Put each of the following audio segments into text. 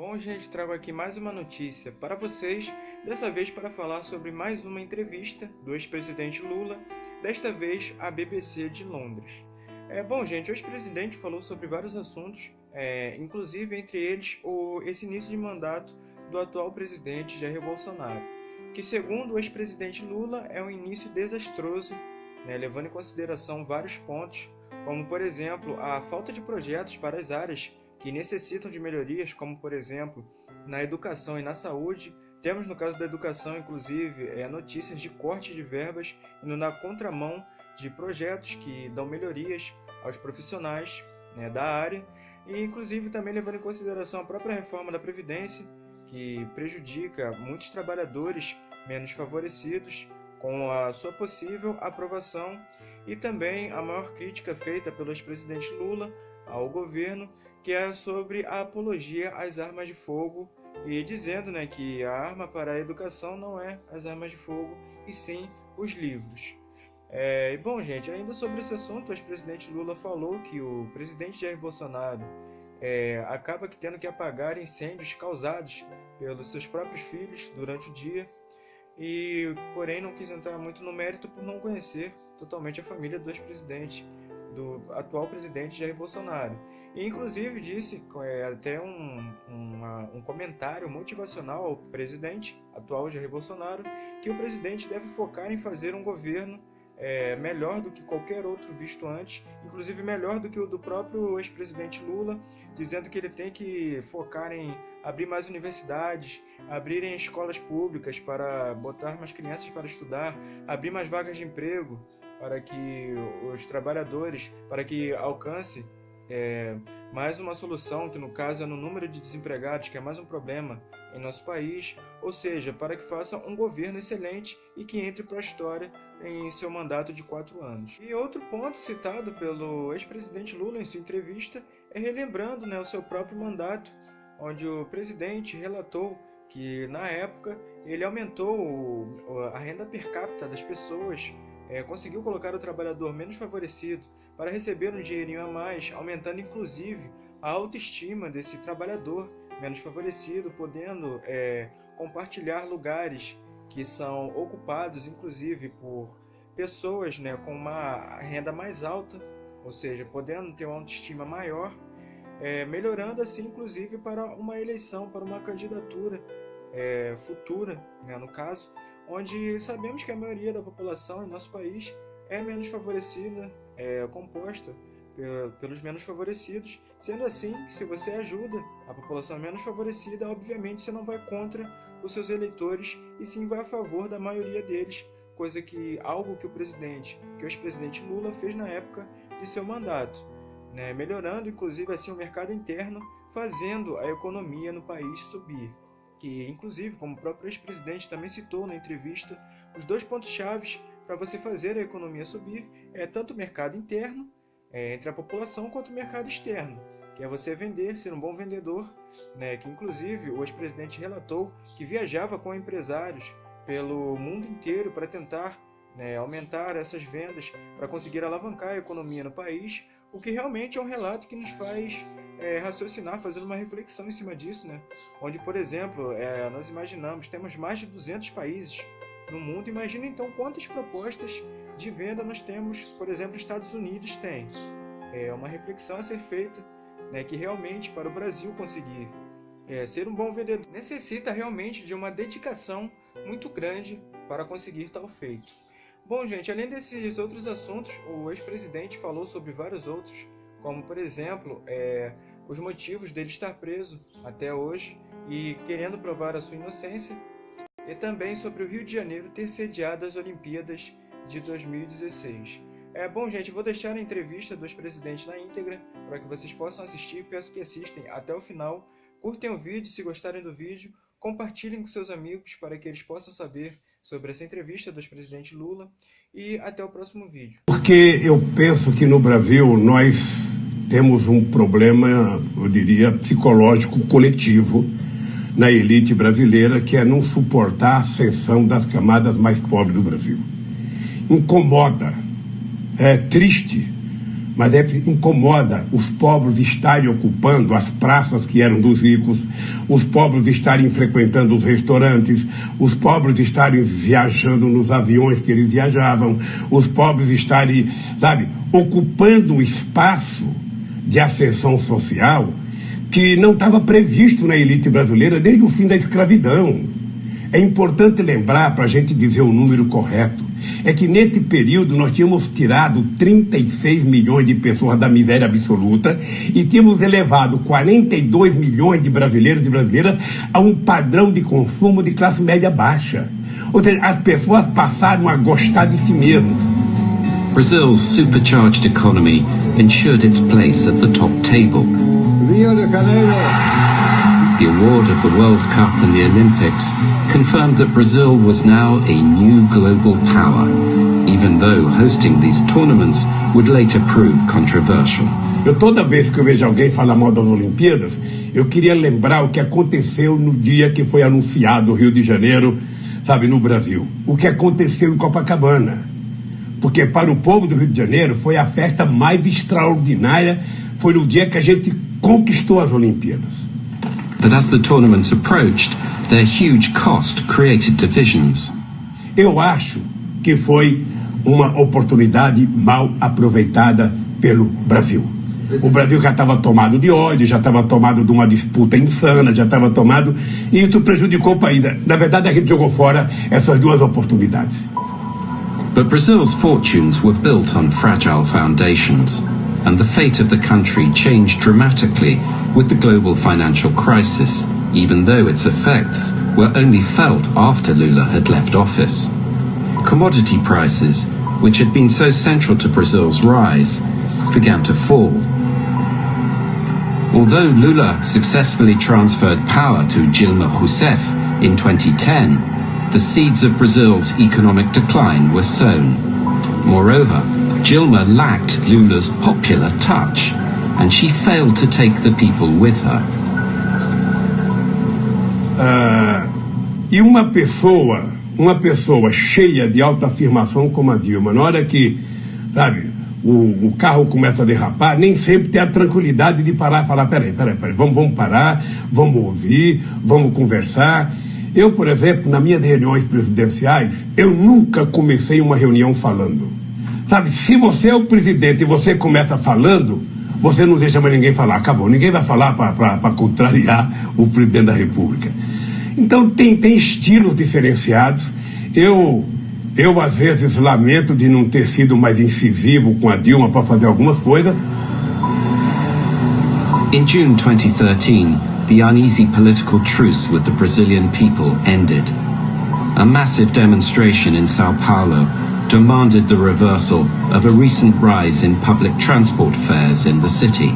Bom, gente, trago aqui mais uma notícia para vocês, dessa vez para falar sobre mais uma entrevista do ex-presidente Lula, desta vez à BBC de Londres. Bom, gente, o ex-presidente falou sobre vários assuntos, inclusive entre eles esse início de mandato do atual presidente Jair Bolsonaro, que segundo o ex-presidente Lula é um início desastroso, levando em consideração vários pontos, como por exemplo a falta de projetos para as áreas que necessitam de melhorias, como por exemplo na educação e na saúde. Temos no caso da educação, inclusive, notícias de corte de verbas indo na contramão de projetos que dão melhorias aos profissionais da área, e inclusive também levando em consideração a própria reforma da Previdência, que prejudica muitos trabalhadores menos favorecidos com a sua possível aprovação, e também a maior crítica feita pelo ex-presidente Lula ao governo, que é sobre a apologia às armas de fogo, e dizendo que a arma para a educação não é as armas de fogo, e sim os livros. Bom, gente, ainda sobre esse assunto, o ex-presidente Lula falou que o presidente Jair Bolsonaro acaba tendo que apagar incêndios causados pelos seus próprios filhos durante o dia, e porém não quis entrar muito no mérito por não conhecer totalmente a família do ex-presidente, do atual presidente Jair Bolsonaro. E inclusive disse até um comentário motivacional ao presidente atual Jair Bolsonaro, que o presidente deve focar em fazer um governo melhor do que qualquer outro visto antes, inclusive melhor do que o do próprio ex-presidente Lula, dizendo que ele tem que focar em abrir mais universidades, abrirem escolas públicas para botar mais crianças para estudar, abrir mais vagas de emprego para que os trabalhadores, para que alcance mais uma solução, que no caso é no número de desempregados, que é mais um problema em nosso país, ou seja, para que faça um governo excelente e que entre para a história em seu mandato de 4 anos. E outro ponto citado pelo ex-presidente Lula em sua entrevista é relembrando o seu próprio mandato, onde o presidente relatou que na época ele aumentou a renda per capita das pessoas, conseguiu colocar o trabalhador menos favorecido para receber um dinheirinho a mais, aumentando inclusive a autoestima desse trabalhador menos favorecido, podendo compartilhar lugares que são ocupados inclusive por pessoas com uma renda mais alta, ou seja, podendo ter uma autoestima maior, melhorando assim inclusive para uma eleição, para uma candidatura futura, no caso, onde sabemos que a maioria da população em nosso país é menos favorecida, composta pelos menos favorecidos. Sendo assim, se você ajuda a população menos favorecida, obviamente você não vai contra os seus eleitores, e sim vai a favor da maioria deles, algo que o ex-presidente Lula fez na época de seu mandato, melhorando inclusive assim o mercado interno, fazendo a economia no país subir. Que inclusive, como o próprio ex-presidente também citou na entrevista, os 2 pontos-chave para você fazer a economia subir é tanto o mercado interno, entre a população, quanto o mercado externo, que é você vender, ser um bom vendedor, que inclusive o ex-presidente relatou que viajava com empresários pelo mundo inteiro para tentar aumentar essas vendas, para conseguir alavancar a economia no país, o que realmente é um relato que nos faz raciocinar, fazendo uma reflexão em cima disso, onde, por exemplo, nós imaginamos, temos mais de 200 países no mundo. Imagina então quantas propostas de venda nós temos, por exemplo, os Estados Unidos tem. É uma reflexão a ser feita, que realmente para o Brasil conseguir ser um bom vendedor necessita realmente de uma dedicação muito grande para conseguir tal feito. Bom, gente, além desses outros assuntos, o ex-presidente falou sobre vários outros, como por exemplo, os motivos dele estar preso até hoje e querendo provar a sua inocência, e também sobre o Rio de Janeiro ter sediado as Olimpíadas de 2016. Bom, gente, vou deixar a entrevista do ex-presidente na íntegra para que vocês possam assistir. Peço que assistem até o final, curtem o vídeo se gostarem do vídeo, compartilhem com seus amigos para que eles possam saber sobre essa entrevista do ex-presidente Lula, e até o próximo vídeo. Porque eu penso que no Brasil nós temos um problema, eu diria, psicológico coletivo na elite brasileira, que é não suportar a ascensão das camadas mais pobres do Brasil. Incomoda, é triste mas incomoda os pobres estarem ocupando as praças que eram dos ricos, os pobres estarem frequentando os restaurantes, os pobres estarem viajando nos aviões que eles viajavam, os pobres estarem, sabe, ocupando um espaço de ascensão social que não estava previsto na elite brasileira desde o fim da escravidão. É importante lembrar, para a gente dizer o número correto, é que nesse período nós tínhamos tirado 36 milhões de pessoas da miséria absoluta e tínhamos elevado 42 milhões de brasileiros e brasileiras a um padrão de consumo de classe média baixa. Ou seja, as pessoas passaram a gostar de si mesmas. Brazil's supercharged economy ensured its place at the top table. Rio de Janeiro. The award of the World Cup and the Olympics confirmed that Brazil was now a new global power, even though hosting these tournaments would later prove controversial. Toda vez que eu vejo alguém falar mal das Olimpíadas, eu queria lembrar o que aconteceu no dia que foi anunciado o Rio de Janeiro, sabe, no Brasil. O que aconteceu em Copacabana. Porque para o povo do Rio de Janeiro foi a festa mais extraordinária, foi no dia que a gente conquistou as Olimpíadas. But as the tournament approached, their huge cost created divisions. Eu acho que foi uma oportunidade mal aproveitada pelo Brasil. O Brasil já estava tomado de ódio, já estava tomado de uma disputa insana, já estava tomado, e isso prejudicou o país. Na verdade, a gente jogou fora essas duas oportunidades. But Brazil's fortunes were built on fragile foundations, and the fate of the country changed dramatically with the global financial crisis, even though its effects were only felt after Lula had left office. Commodity prices, which had been so central to Brazil's rise, began to fall. Although Lula successfully transferred power to Dilma Rousseff in 2010, the seeds of Brazil's economic decline were sown. Moreover, Dilma lacked Lula's popular touch, and she failed to take the people with her. E uma pessoa cheia de autoafirmação como a Dilma, na hora que, sabe, o carro começa a derrapar, nem sempre tem a tranquilidade de parar e falar, peraí, vamos parar, vamos ouvir, vamos conversar. Eu, por exemplo, nas minhas reuniões presidenciais, eu nunca comecei uma reunião falando. Sabe, se você é o presidente e você começa falando, você não deixa mais ninguém falar, acabou. Ninguém vai falar para contrariar o presidente da República. Então tem estilos diferenciados. Eu às vezes lamento de não ter sido mais incisivo com a Dilma para fazer algumas coisas. In June 2013, the uneasy political truce with the Brazilian people ended. A massive demonstration in Sao Paulo demanded the reversal of a recent rise in public transport fares in the city.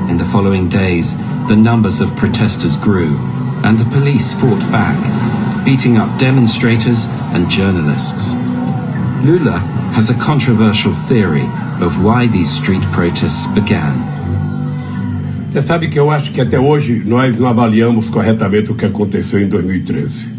In the following days, the numbers of protesters grew, and the police fought back, beating up demonstrators and journalists. Lula has a controversial theory of why these street protests began. Você sabe que eu acho que até hoje nós não avaliamos corretamente o que aconteceu em 2013.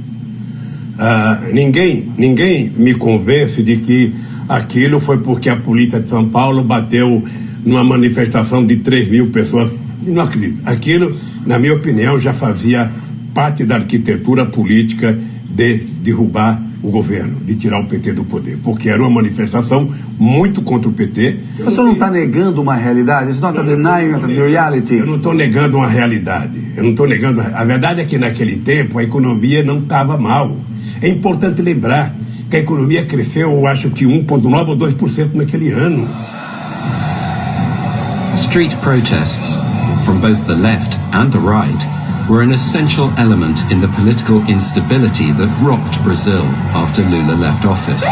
Ninguém me convence de que aquilo foi porque a polícia de São Paulo bateu numa manifestação de 3 mil pessoas. Não acredito. Aquilo, na minha opinião, já fazia parte da arquitetura política de derrubar o governo, de tirar o PT do poder, porque era uma manifestação muito contra o PT. O senhor não está negando uma realidade? It's not denying the reality. Eu não estou negando uma realidade. A verdade é que naquele tempo a economia não estava mal. É importante lembrar que a economia cresceu, eu acho que 1,9% ou 2% naquele ano. Street protests, from both the left and the right, were an essential element in the political instability that rocked Brazil after Lula left office.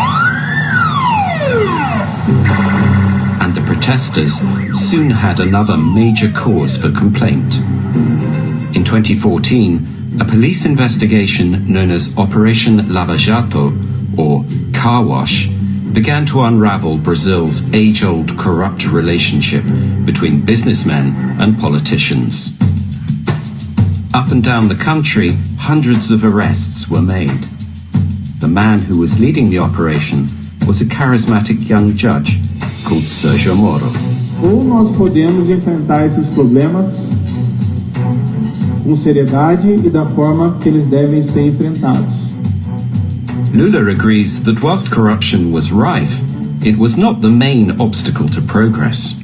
And the protesters soon had another major cause for complaint. In 2014, a police investigation known as Operation Lava Jato, or Car Wash, began to unravel Brazil's age-old corrupt relationship between businessmen and politicians. Up and down the country, hundreds of arrests were made. The man who was leading the operation was a charismatic young judge called Sergio Moro. Ou nós podemos enfrentar esses problemas com seriedade e da forma que eles devem ser enfrentados. Lula agrees that whilst corruption was rife, it was not the main obstacle to progress.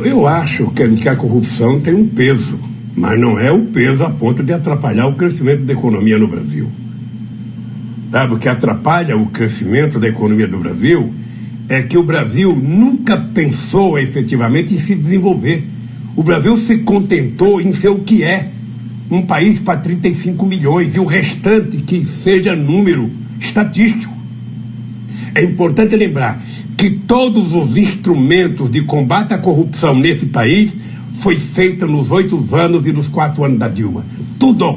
Eu acho que a corrupção tem um peso, mas não é o peso a ponto de atrapalhar o crescimento da economia no Brasil. Sabe, o que atrapalha o crescimento da economia do Brasil é que o Brasil nunca pensou efetivamente em se desenvolver. O Brasil se contentou em ser o que é, um país para 35 milhões, e o restante que seja número estatístico. É importante lembrar que todos os instrumentos de combate à corrupção nesse país foi feito nos 8 anos e nos 4 anos da Dilma. Tudo!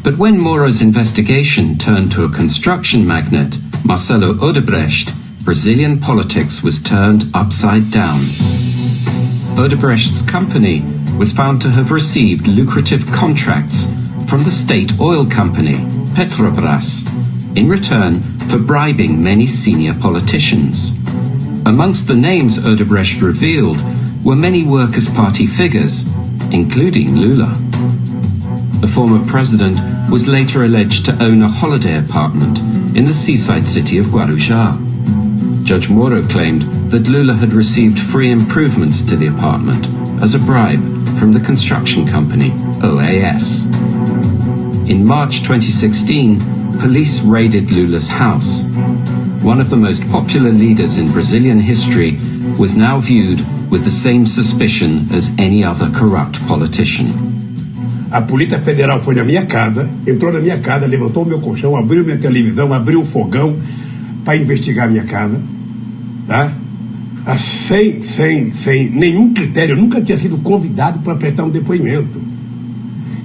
But when Moro's investigation turned to a construction magnate, Marcelo Odebrecht, Brazilian politics was turned upside down. Odebrecht's company was found to have received lucrative contracts from the state oil company, Petrobras, in return for bribing many senior politicians. Amongst the names Odebrecht revealed were many Workers' Party figures, including Lula. The former president was later alleged to own a holiday apartment in the seaside city of Guarujá. Judge Moro claimed that Lula had received free improvements to the apartment as a bribe from the construction company OAS. In March 2016, police raided Lula's house. One of the most popular leaders in Brazilian history was now viewed with the same suspicion as any other corrupt politician. A Polícia Federal foi na minha casa, entrou na minha casa, levantou o meu colchão, abriu minha televisão, abriu o fogão para investigar a minha casa, tá? Sem nenhum critério. Eu nunca tinha sido convidado para prestar um depoimento.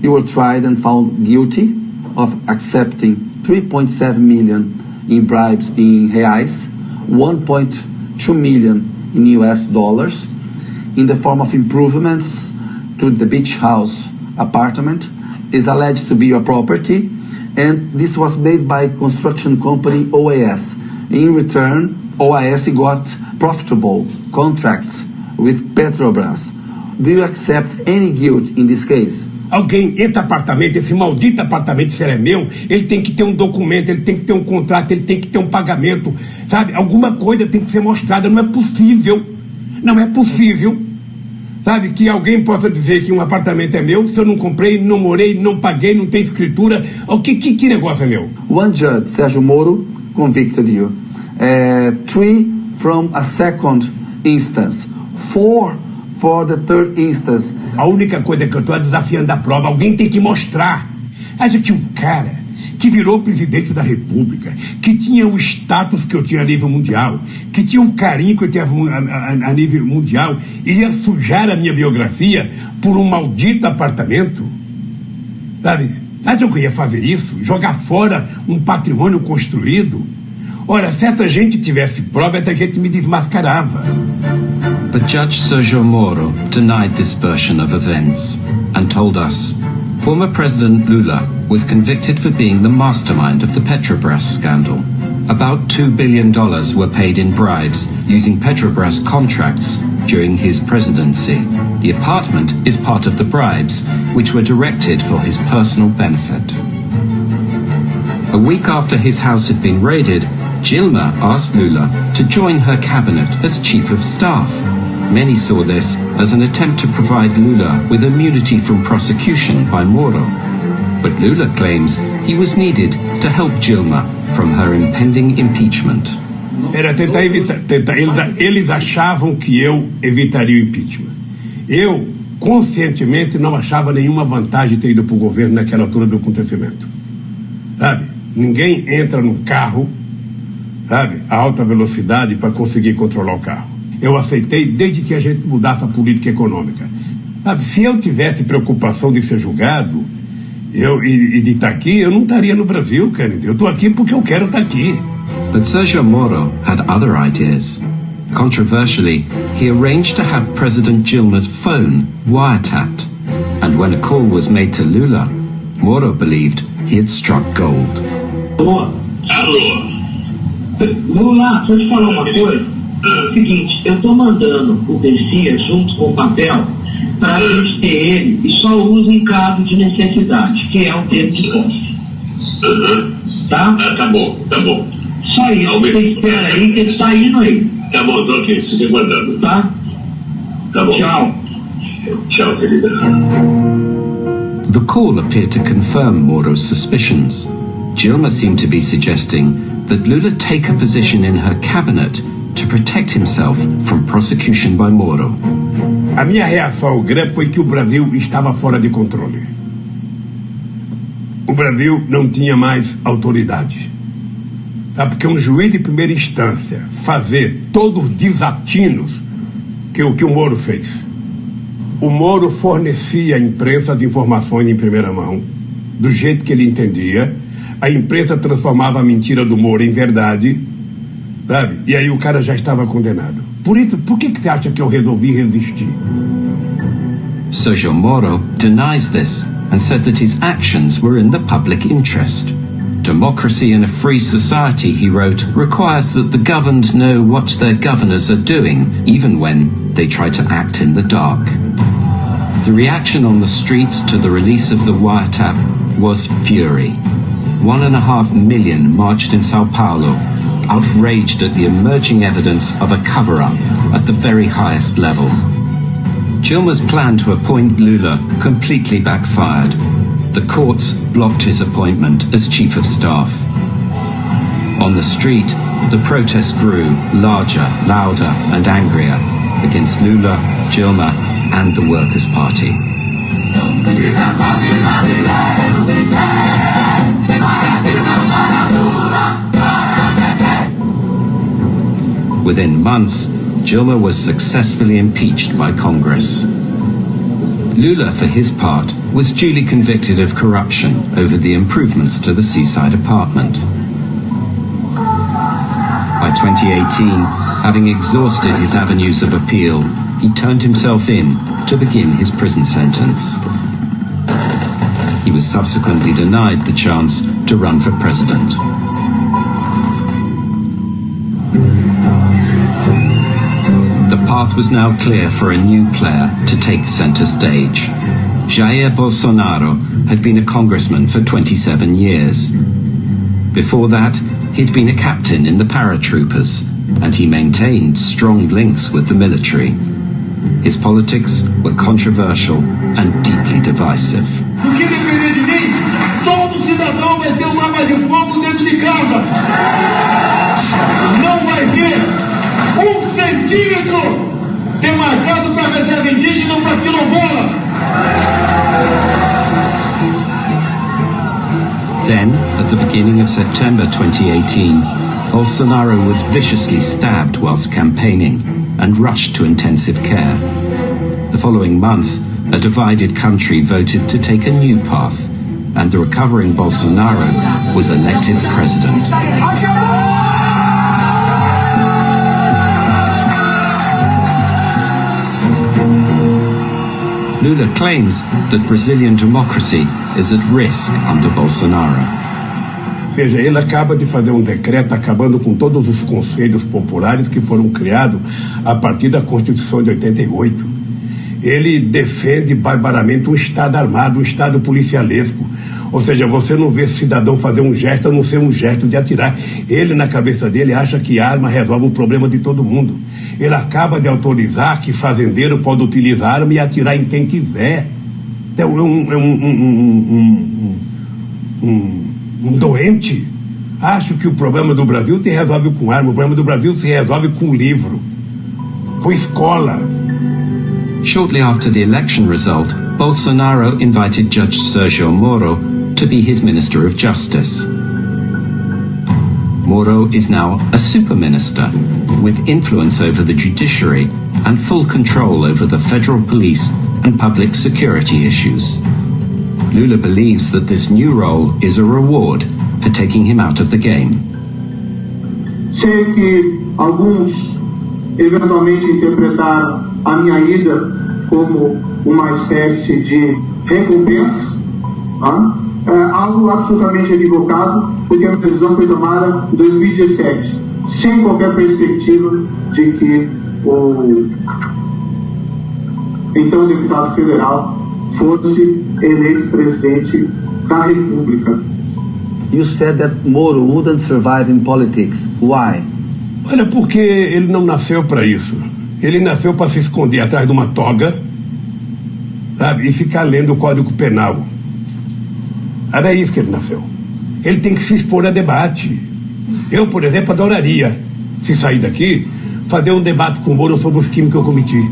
You were tried and found guilty of accepting 3.7 million in bribes in reais, 1.2 million in US dollars, in the form of improvements to the beach house apartment. Is alleged to be your property, and this was made by construction company OAS. In return, OAS got profitable contracts with Petrobras. Do you accept any guilt in this case? Alguém, esse apartamento, esse maldito apartamento, se ele é meu, ele tem que ter um documento, ele tem que ter um contrato, ele tem que ter um pagamento, sabe? Alguma coisa tem que ser mostrada. Não é possível, sabe, que alguém possa dizer que um apartamento é meu se eu não comprei, não morei, não paguei, não tem escritura. Que negócio é meu? One judge, Sergio Moro, convicted you. 3 from a second instance. 4 for the third instance. A única coisa que eu estou desafiando a prova, alguém tem que mostrar. Acha que um cara que virou presidente da República, que tinha o status que eu tinha a nível mundial, que tinha um carinho que eu tinha a nível mundial, ia sujar a minha biografia por um maldito apartamento? Sabe? Acha que eu ia fazer isso? Jogar fora um patrimônio construído? Ora, se essa gente tivesse prova, essa gente me desmascarava. But Judge Sergio Moro denied this version of events and told us former President Lula was convicted for being the mastermind of the Petrobras scandal. About $2 billion were paid in bribes using Petrobras contracts during his presidency. The apartment is part of the bribes, which were directed for his personal benefit. A week after his house had been raided, Dilma asked Lula to join her cabinet as chief of staff. Many saw this as an attempt to provide Lula with immunity from prosecution by Moro. But Lula claims he was needed to help Dilma from her impending impeachment. Era tentar evitar. Eles achavam que eu evitaria o impeachment. Eu, conscientemente, não achava nenhuma vantagem ter ido para o governo naquela altura do acontecimento. Sabe? Ninguém entra no carro, sabe, a alta velocidade para conseguir controlar o carro. Eu aceitei desde que a gente mudasse a política econômica. Sabe, se eu tivesse preocupação de ser julgado e de estar aqui, eu não estaria no Brasil, Kennedy. Eu estou aqui porque eu quero estar aqui. But Sergio Moro had other ideas. Controversially, he arranged to have President Dilma's phone wiretapped. And when a call was made to Lula, Moro believed he had struck gold. Alô? Lula, deixa eu te falar uma coisa. Seguinte, eu estou mandando o Garcia junto com o papel para a gente ter ele e só usa em caso de necessidade, que é o termo de posse. Tá? Tá bom. Só isso, você espera aí que ele está indo aí. Tá bom, tô aqui, fique aguardando. Tá? Tá bom. Tchau, querida. The call appeared to confirm Moro's suspicions. Dilma seemed to be suggesting that Lula take a position in her cabinet to protect himself from prosecution by Moro. A minha reação ao grande foi que o Brasil estava fora de controle. O Brasil não tinha mais autoridade. Sabe? Porque um juiz de primeira instância fazer todos os desatinos que o Moro fez. O Moro fornecia à imprensa as informações em primeira mão, do jeito que ele entendia. A imprensa transformava a mentira do Moro em verdade, sabe? E aí o cara já estava condenado. Por isso, por que você acha que eu resolvi resistir? Sergio Moro denies this and said that his actions were in the public interest. Democracy in a free society, he wrote, requires that the governed know what their governors are doing, even when they try to act in the dark. The reaction on the streets to the release of the wiretap was fury. 1.5 million marched in Sao Paulo, outraged at the emerging evidence of a cover-up at the very highest level. Dilma's plan to appoint Lula completely backfired. The courts blocked his appointment as chief of staff. On the street, the protest grew larger, louder and angrier against Lula, Dilma and the Workers' Party. Within months, Dilma was successfully impeached by Congress. Lula, for his part, was duly convicted of corruption over the improvements to the seaside apartment. By 2018, having exhausted his avenues of appeal, he turned himself in to begin his prison sentence. He was subsequently denied the chance to run for president. The path was now clear for a new player to take center stage. Jair Bolsonaro had been a congressman for 27 years. Before that, he'd been a captain in the paratroopers, and he maintained strong links with the military. His politics were controversial and deeply divisive. No que depender de mim, todo cidadão vai ter uma arma de fogo dentro de casa. Não vai ter 1 centímetro demarcado para reserva indígena ou para quilombola. Then, at the beginning of September 2018, Bolsonaro was viciously stabbed whilst campaigning and rushed to intensive care. The following month, a divided country voted to take a new path, and the recovering Bolsonaro was elected president. Lula claims that Brazilian democracy is at risk under Bolsonaro. Veja, ele acaba de fazer um decreto acabando com todos os conselhos populares que foram criados a partir da Constituição de 88. Ele defende barbaramente um Estado armado, um Estado policialesco. Ou seja, você não vê cidadão fazer um gesto a não ser um gesto de atirar. Ele, na cabeça dele, acha que arma resolve o problema de todo mundo. Ele acaba de autorizar que fazendeiro pode utilizar arma e atirar em quem quiser. Então, um doente. Acho que o problema do Brasil se resolve com arma. O problema do Brasil se resolve com livro, com escola. Shortly after the election result, Bolsonaro invited Judge Sergio Moro to be his Minister of Justice. Moro is now a super minister, with influence over the judiciary and full control over the federal police and public security issues. Lula believes that this new role is a reward for taking him out of the game. Sei que alguns eventualmente interpretaram a minha ida como uma espécie de recompensa, algo absolutamente equivocado, porque a decisão foi tomada em 2017. sem qualquer perspectiva de que o então deputado federal fosse eleito presidente da República. You said that Moro wouldn't survive in politics. Why? Olha, porque ele não nasceu para isso. Ele nasceu para se esconder atrás de uma toga, sabe, e ficar lendo o Código Penal. Era isso que ele nasceu. Ele tem que se expor a debate. Eu, por exemplo, adoraria, se sair daqui, fazer um debate com o Moro sobre os crimes que eu cometi.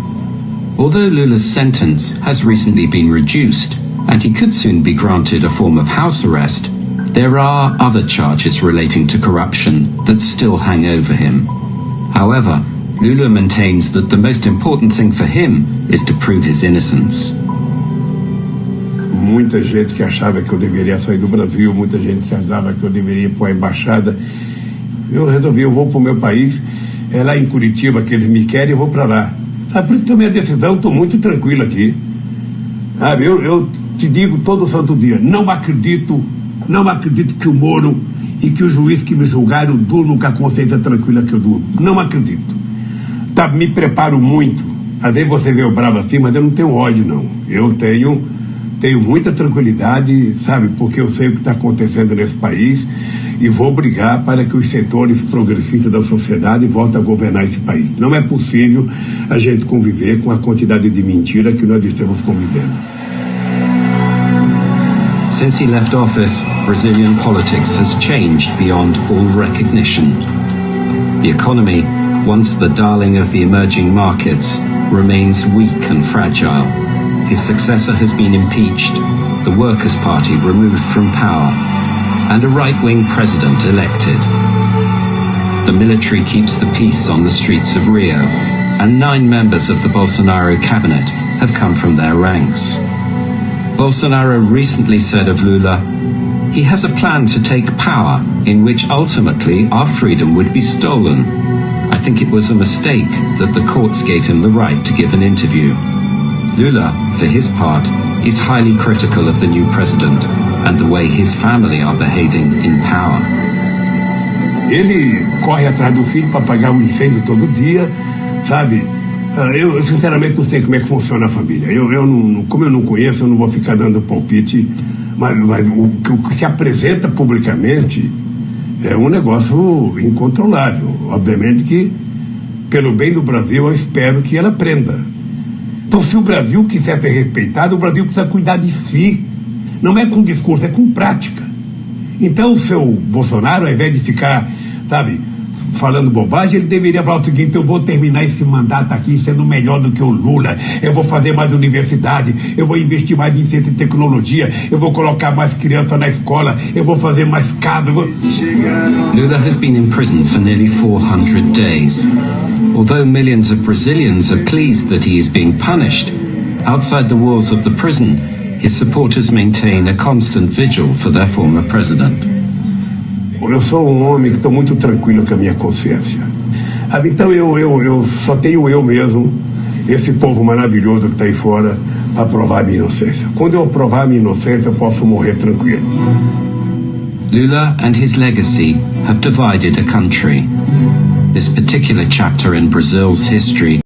Although Lula's sentence has recently been reduced, and he could soon be granted a form of house arrest, there are other charges relating to corruption that still hang over him. However, Lula maintains that the most important thing for him is to prove his innocence. Muita gente que achava que eu deveria sair do Brasil, muita gente que achava que eu deveria ir para a embaixada. Eu resolvi, eu vou para o meu país, é lá em Curitiba que eles me querem, eu vou para lá. Por isso que tomei a decisão, estou muito tranquilo aqui. Eu te digo todo santo dia, não acredito que o Moro e que o juiz que me julgaram durmam com a consciência tranquila que eu durmo. Não acredito. Me preparo muito. Às vezes você vê o bravo assim, mas eu não tenho ódio, não. Eu tenho muita tranquilidade, sabe, porque eu sei o que está acontecendo nesse país e vou brigar para que os setores progressistas da sociedade voltem a governar esse país. Não é possível a gente conviver com a quantidade de mentira que nós estamos convivendo. Since he left office, Brazilian politics has changed beyond all recognition. The economy, once the darling of the emerging markets, remains weak and fragile. His successor has been impeached, the Workers' Party removed from power, and a right-wing president elected. The military keeps the peace on the streets of Rio, and 9 members of the Bolsonaro cabinet have come from their ranks. Bolsonaro recently said of Lula, he has a plan to take power in which ultimately our freedom would be stolen. I think it was a mistake that the courts gave him the right to give an interview. Lula, for his part, is highly critical of the new president and the way his family are behaving in power. Ele corre atrás do filho para apagar um incêndio todo dia, sabe? Eu sinceramente não sei como é que funciona a família. Como eu não conheço, eu não vou ficar dando palpite, mas o que se apresenta publicamente é um negócio incontrolável. Obviamente que, pelo bem do Brasil, eu espero que ela aprenda. Então, se o Brasil quiser ser respeitado, o Brasil precisa cuidar de si. Não é com discurso, é com prática. Então, o seu Bolsonaro, ao invés de ficar, sabe, falando bobagem, ele deveria falar o seguinte: eu vou terminar esse mandato aqui sendo melhor do que o Lula, eu vou fazer mais universidade, eu vou investir mais em ciência e tecnologia, eu vou colocar mais criança na escola, eu vou fazer mais casa. Lula has been in prison for nearly 400 days. Although millions of Brazilians are pleased that he is being punished, outside the walls of the prison, his supporters maintain a constant vigil for their former president. Eu sou um homem que estou muito tranquilo com a minha consciência. Então eu só tenho eu mesmo, esse povo maravilhoso que está aí fora, para provar a minha inocência. Quando eu provar a minha inocência, eu posso morrer tranquilo. Lula and his legacy have divided a country. This particular chapter in Brazil's history